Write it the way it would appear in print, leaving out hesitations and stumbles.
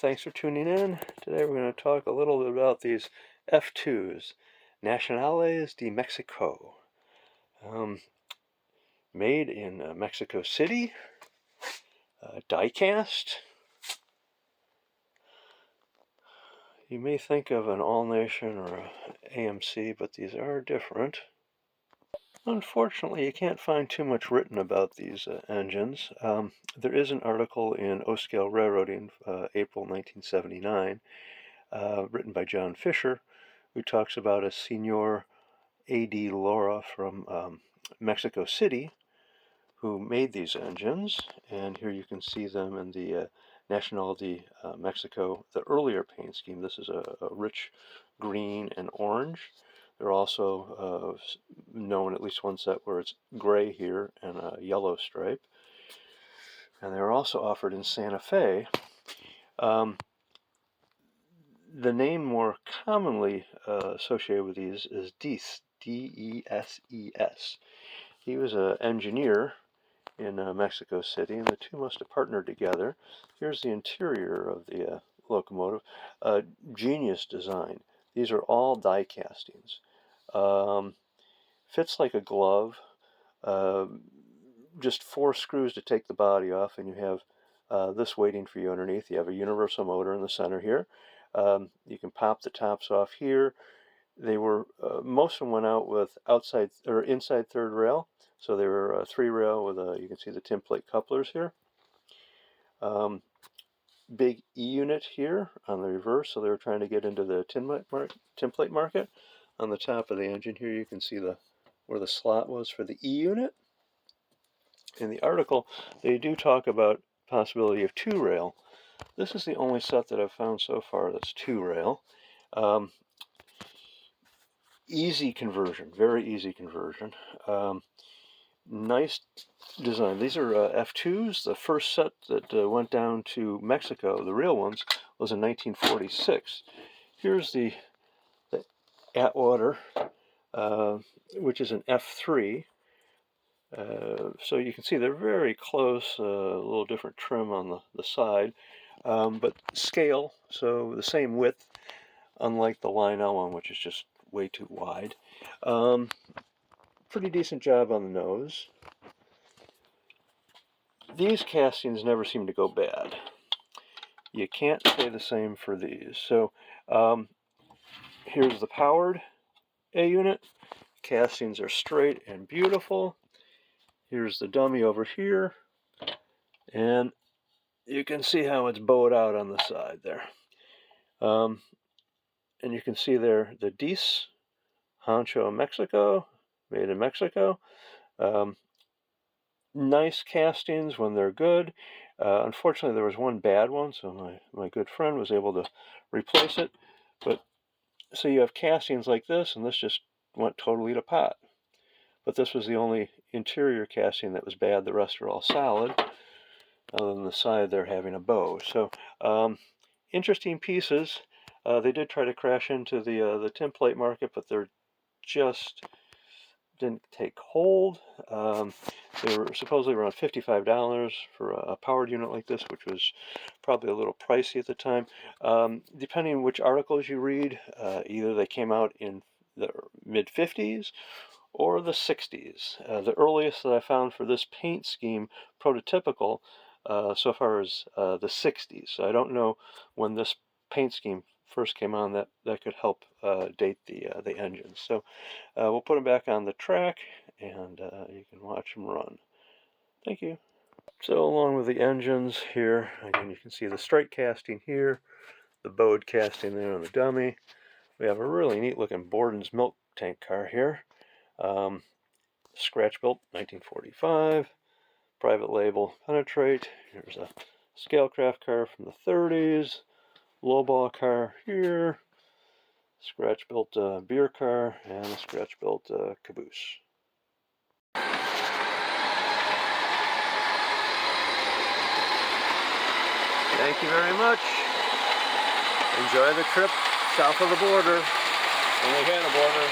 thanks for tuning in. Today we're going to talk a little bit about these F2s, Nacionales de Mexico. Made in Mexico City, die-cast. You may think of an All-Nation or a EMC, but these are different. Unfortunately, you can't find too much written about these engines. There is an article in O-Scale Railroading, April 1979, written by John Fisher, who talks about a Senor A.D. Laura from Mexico City, who made these engines. And here you can see them in the Nacional de Mexico, the earlier paint scheme. This is a rich green and orange. They're also known, at least one set, where it's gray here and a yellow stripe. And they're also offered in Santa Fe. The name more commonly associated with these is Dees, D-E-S-E-S. He was an engineer in Mexico City, and the two must have partnered together. Here's the interior of the locomotive. Genius design. These are all die castings. Fits like a glove. Just 4 screws to take the body off, and you have this waiting for you underneath. You have a universal motor in the center here. You can pop the tops off here. They were most of them went out with outside or inside third rail, so they were 3 rail with you can see the tin plate couplers here. Big E unit here on the reverse, so they were trying to get into the tin plate market. On the top of the engine here, you can see where the slot was for the E unit. In the article, they do talk about possibility of 2 rail. This is the only set that I've found so far that's 2 rail. Easy conversion, very easy conversion. Nice design. These are F2s. The first set that went down to Mexico, the real ones, was in 1946. Here's the Atwater, which is an F3. So you can see they're very close, a little different trim on the side, but scale, so the same width, unlike the Lionel one, which is just way too wide. Pretty decent job on the nose. These castings never seem to go bad. You can't say the same for these. So here's the powered A unit. Castings are straight and beautiful. Here's the dummy over here, and you can see how it's bowed out on the side there. And you can see there the Dees, Honcho Mexico, made in Mexico. Nice castings when they're good. Unfortunately, there was one bad one, so my good friend was able to replace it. But so you have castings like this, and this just went totally to pot. But this was the only interior casting that was bad. The rest are all solid, other than the side they're having a bow. So interesting pieces. They did try to crash into the tin plate market, but they're just didn't take hold. They were supposedly around $55 for a powered unit like this, which was probably a little pricey at the time. Depending on which articles you read, either they came out in the mid-50s or the 60s. The earliest that I found for this paint scheme, Prototypical, so far is the 60s. So I don't know when this paint scheme first came on. That could help date the engines. So we'll put them back on the track, and you can watch them run. Thank you. So along with the engines here, again, you can see the straight casting here, the bowed casting there on the dummy. We have a really neat looking Borden's milk tank car here. Scratch built 1945. Private label Penetrate. Here's a Scalecraft car from the 30s. Lowball car here. Scratch built beer car, and a scratch built caboose. Thank you very much. Enjoy the trip south of the border. And we had a border.